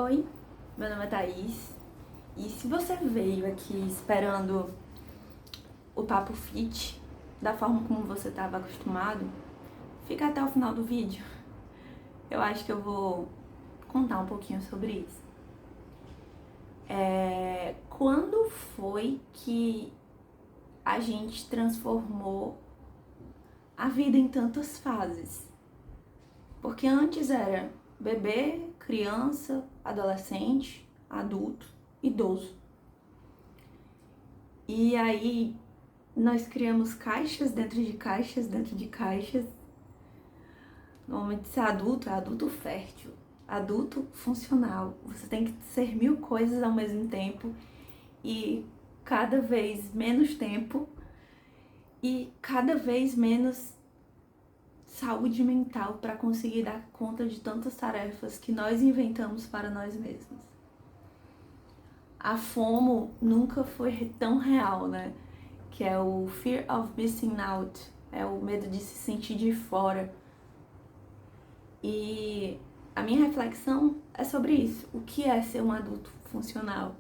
Oi, meu nome é Thaís e se você veio aqui esperando o papo fit da forma como você estava acostumado, fica até o final do vídeo. Eu acho que eu vou contar um pouquinho sobre isso. Quando foi que a gente transformou a vida em tantas fases? Porque antes era bebê, criança, adolescente, adulto, idoso. E aí nós criamos caixas dentro de caixas dentro de caixas. Normalmente ser adulto é adulto fértil, adulto funcional. Você tem que ser 1000 coisas ao mesmo tempo e cada vez menos tempo e cada vez menos saúde mental para conseguir dar conta de tantas tarefas que nós inventamos para nós mesmos. A FOMO nunca foi tão real, né? Que é o Fear of Missing Out, é o medo de se sentir de fora. E a minha reflexão é sobre isso. O que é ser um adulto funcional?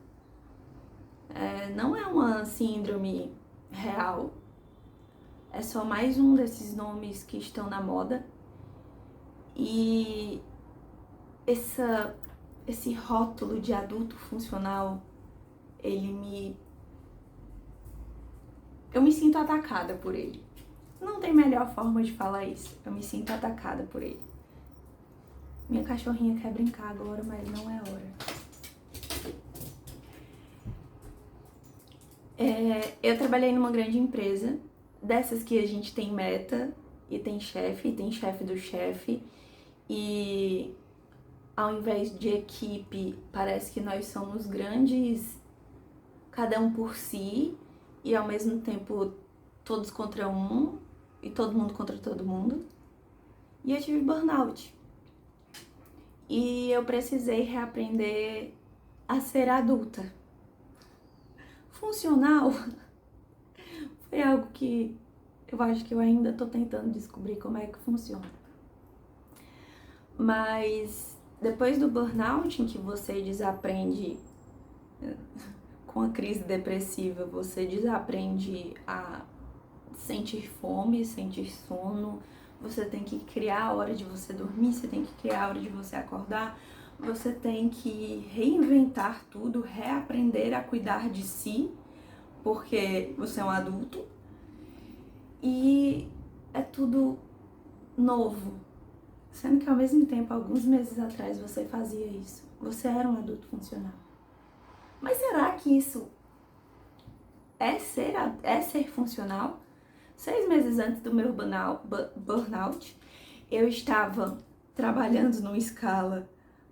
Não é uma síndrome real, é só mais um desses nomes que estão na moda. E esse rótulo de adulto funcional, eu me sinto atacada por ele. Não tem melhor forma de falar isso. Eu me sinto atacada por ele. Minha cachorrinha quer brincar agora, mas não é hora. Eu trabalhei numa grande empresa, dessas que a gente tem meta, e tem chefe do chefe, e ao invés de equipe, parece que nós somos grandes, cada um por si, e ao mesmo tempo todos contra um, e todo mundo contra todo mundo. E eu tive burnout. E eu precisei reaprender a ser adulta. Funcional foi algo que eu acho que eu ainda tô tentando descobrir como é que funciona. Mas depois do burnout, em que você desaprende, com a crise depressiva, você desaprende a sentir fome, sentir sono, você tem que criar a hora de você dormir, você tem que criar a hora de você acordar, você tem que reinventar tudo, reaprender a cuidar de si, porque você é um adulto e é tudo novo. Sendo que ao mesmo tempo, alguns meses atrás, você fazia isso. Você era um adulto funcional. Mas será que isso é ser funcional? 6 meses antes do meu burnout, eu estava trabalhando numa escala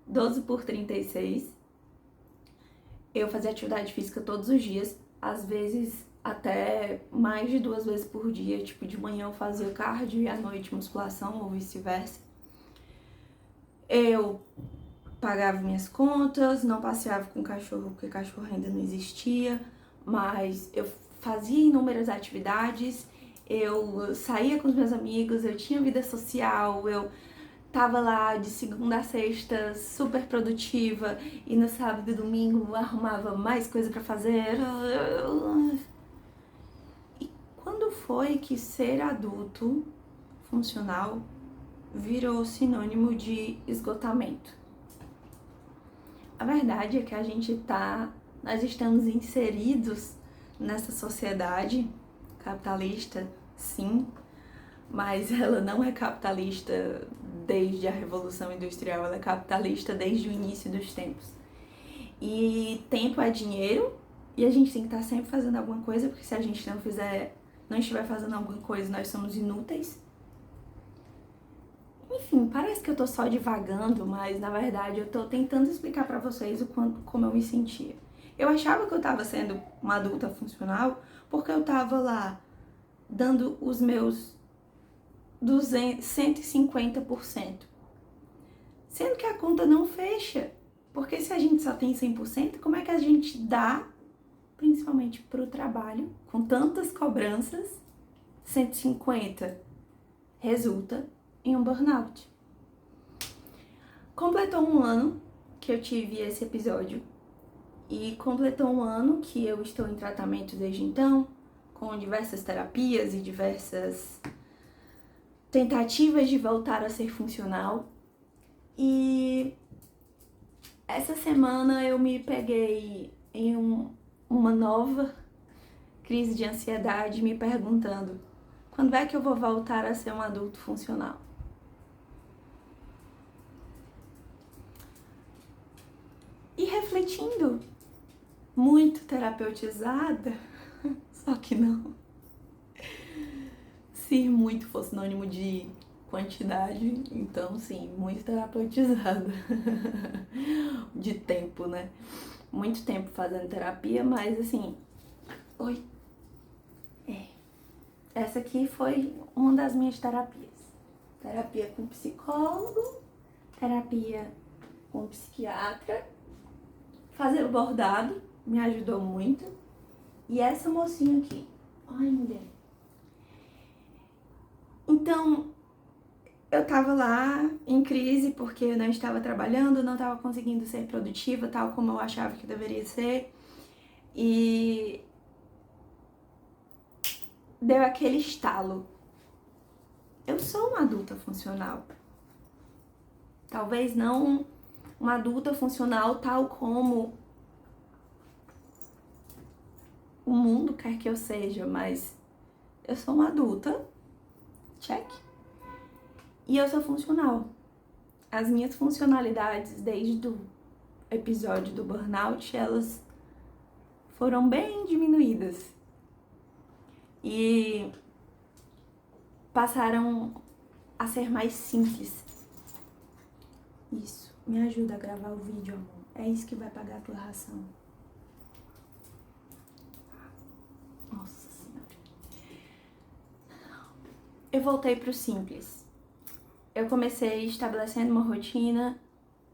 12x36. Eu fazia atividade física todos os dias, às vezes até mais de 2 vezes por dia. Tipo, de manhã eu fazia cardio e à noite musculação ou vice-versa. Eu pagava minhas contas, não passeava com cachorro porque cachorro ainda não existia, mas eu fazia inúmeras atividades, eu saía com os meus amigos, eu tinha vida social, eu tava lá de segunda a sexta super produtiva e no sábado e domingo arrumava mais coisa pra fazer. E quando foi que ser adulto funcional virou sinônimo de esgotamento? A verdade é que nós estamos inseridos nessa sociedade capitalista, sim, mas ela não é capitalista desde a Revolução Industrial, ela é capitalista desde o início dos tempos. E tempo é dinheiro, e a gente tem que estar sempre fazendo alguma coisa, porque se a gente não estiver fazendo alguma coisa, nós somos inúteis. Enfim, parece que eu tô só divagando, mas na verdade eu tô tentando explicar pra vocês como eu me sentia. Eu achava que eu tava sendo uma adulta funcional porque eu tava lá dando os meus 150%. Sendo que a conta não fecha. Porque se a gente só tem 100%, como é que a gente dá, principalmente pro trabalho, com tantas cobranças, 150 resulta em um burnout. Completou um ano que eu tive esse episódio e completou um ano que eu estou em tratamento desde então, com diversas terapias e diversas tentativas de voltar a ser funcional. E essa semana eu me peguei em uma nova crise de ansiedade, me perguntando: quando é que eu vou voltar a ser um adulto funcional? E refletindo, muito terapeutizada, só que não. Se muito fosse sinônimo de quantidade, então sim, muito terapeutizada. De tempo, né? Muito tempo fazendo terapia, mas assim... Oi? Essa aqui foi uma das minhas terapias. Terapia com psicólogo, terapia com psiquiatra, fazer o bordado me ajudou muito. E essa mocinha aqui, ai mulher. Então, eu tava lá em crise porque eu não estava trabalhando, não estava conseguindo ser produtiva, tal como eu achava que deveria ser. E deu aquele estalo. Eu sou uma adulta funcional. Talvez não uma adulta funcional tal como o mundo quer que eu seja, mas eu sou uma adulta, check. E eu sou funcional. As minhas funcionalidades desde o episódio do burnout, elas foram bem diminuídas. E passaram a ser mais simples. Isso, me ajuda a gravar o vídeo, amor. É isso que vai pagar a tua ração. Nossa Senhora. Eu voltei pro simples. Eu comecei estabelecendo uma rotina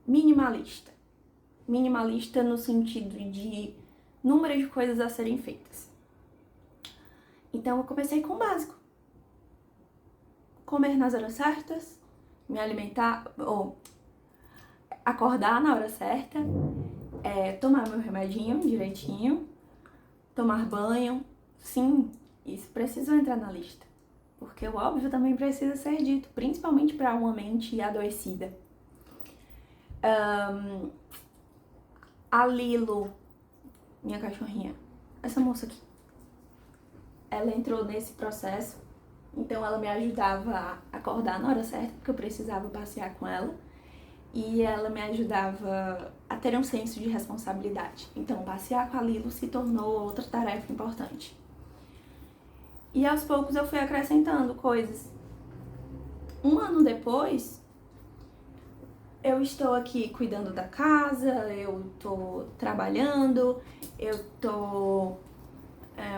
minimalista. Minimalista no sentido de número de coisas a serem feitas. Então eu comecei com o básico. Comer nas horas certas, me alimentar, ou acordar na hora certa, tomar meu remedinho direitinho, tomar banho. Sim, isso precisa entrar na lista. Porque o óbvio também precisa ser dito, principalmente para uma mente adoecida. A Lilo, minha cachorrinha, essa moça aqui, ela entrou nesse processo, então ela me ajudava a acordar na hora certa, porque eu precisava passear com ela, e ela me ajudava a ter um senso de responsabilidade. Então, passear com a Lilo se tornou outra tarefa importante. E aos poucos eu fui acrescentando coisas. Um ano depois, eu estou aqui cuidando da casa, eu tô trabalhando, eu tô...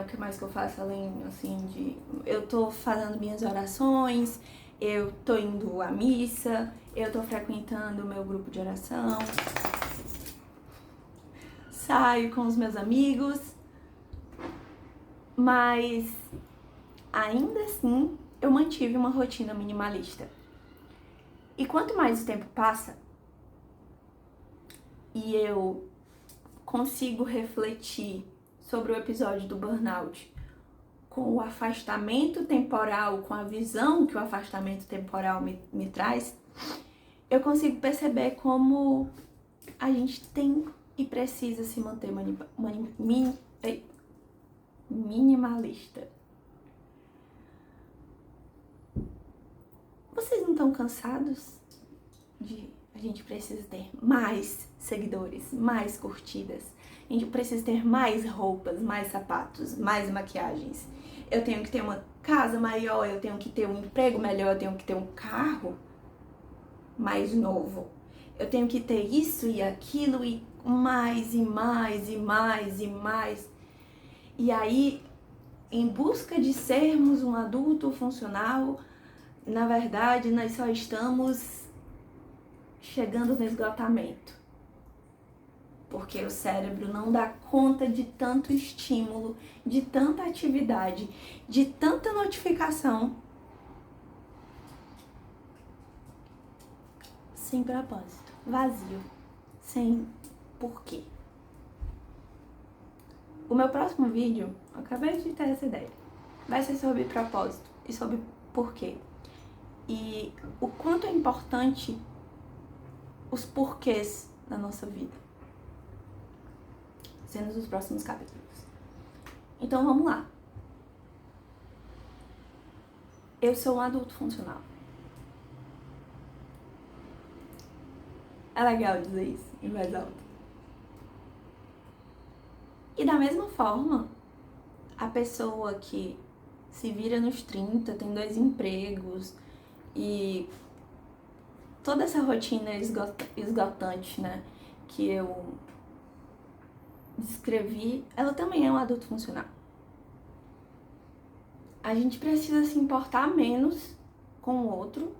o que mais que eu faço além, assim, de... Eu tô fazendo minhas orações, eu tô indo à missa, eu tô frequentando o meu grupo de oração, saio com os meus amigos, mas ainda assim eu mantive uma rotina minimalista. E quanto mais o tempo passa e eu consigo refletir sobre o episódio do burnout com o afastamento temporal, com a visão que o afastamento temporal me traz, eu consigo perceber como a gente tem e precisa se manter minimalista. Vocês não estão cansados de a gente precisa ter mais seguidores, mais curtidas? A gente precisa ter mais roupas, mais sapatos, mais maquiagens. Eu tenho que ter uma casa maior, eu tenho que ter um emprego melhor, eu tenho que ter um carro mais novo. Eu tenho que ter isso e aquilo e mais e mais e mais e mais. E aí, em busca de sermos um adulto funcional, na verdade, nós só estamos chegando no esgotamento. Porque o cérebro não dá conta de tanto estímulo, de tanta atividade, de tanta notificação sem propósito, vazio, sem porquê. O meu próximo vídeo, eu acabei de ter essa ideia, vai ser sobre propósito e sobre porquê. E o quanto é importante os porquês da nossa vida, sendo os próximos capítulos. Então vamos lá. Eu sou um adulto funcional. É legal dizer isso em voz alta. E da mesma forma, a pessoa que se vira nos 30, tem 2 empregos e toda essa rotina esgotante, né, que eu descrevi, ela também é um adulto funcional. A gente precisa se importar menos com o outro,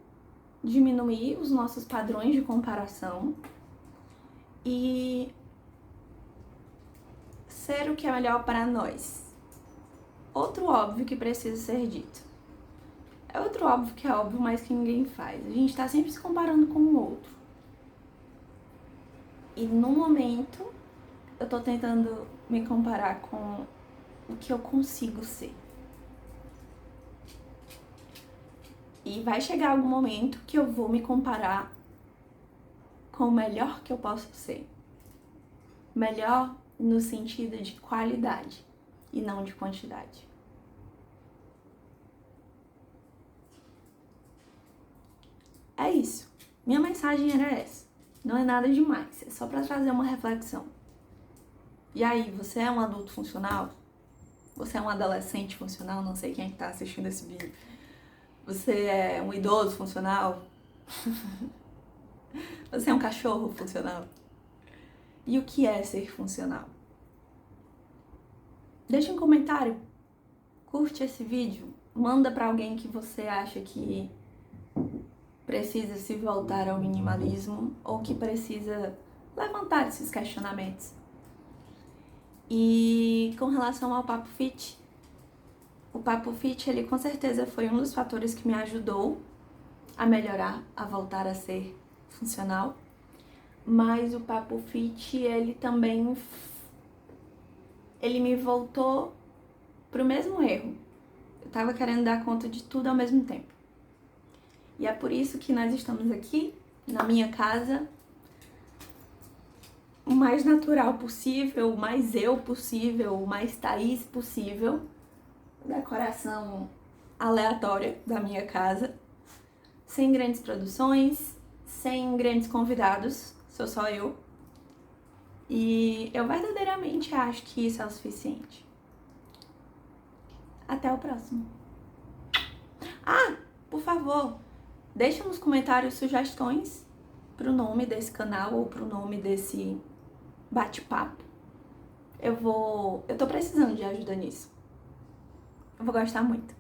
diminuir os nossos padrões de comparação e ser o que é melhor para nós. Outro óbvio que precisa ser dito. É outro óbvio que é óbvio, mas que ninguém faz. A gente tá sempre se comparando com o outro. E no momento, eu tô tentando me comparar com o que eu consigo ser. E vai chegar algum momento que eu vou me comparar com o melhor que eu posso ser. Melhor no sentido de qualidade e não de quantidade. É isso. Minha mensagem era essa. Não é nada demais, é só pra trazer uma reflexão. E aí, você é um adulto funcional? Você é um adolescente funcional? Não sei quem é que tá assistindo esse vídeo. Você é um idoso funcional? Você é um cachorro funcional? E o que é ser funcional? Deixa um comentário, curte esse vídeo, manda pra alguém que você acha que precisa se voltar ao minimalismo ou que precisa levantar esses questionamentos. E com relação ao Papo Fit, o Papo Fit, ele com certeza foi um dos fatores que me ajudou a melhorar, a voltar a ser funcional. Mas o Papo Fit, ele também me voltou pro mesmo erro. Eu tava querendo dar conta de tudo ao mesmo tempo. E é por isso que nós estamos aqui, na minha casa, o mais natural possível, o mais eu possível, o mais Thaís possível, decoração aleatória da minha casa, sem grandes produções, sem grandes convidados, sou só eu. E eu verdadeiramente acho que isso é o suficiente. Até o próximo. Ah, por favor, deixa nos comentários sugestões pro nome desse canal ou pro nome desse bate-papo. Eu tô precisando de ajuda nisso. Eu vou gostar muito.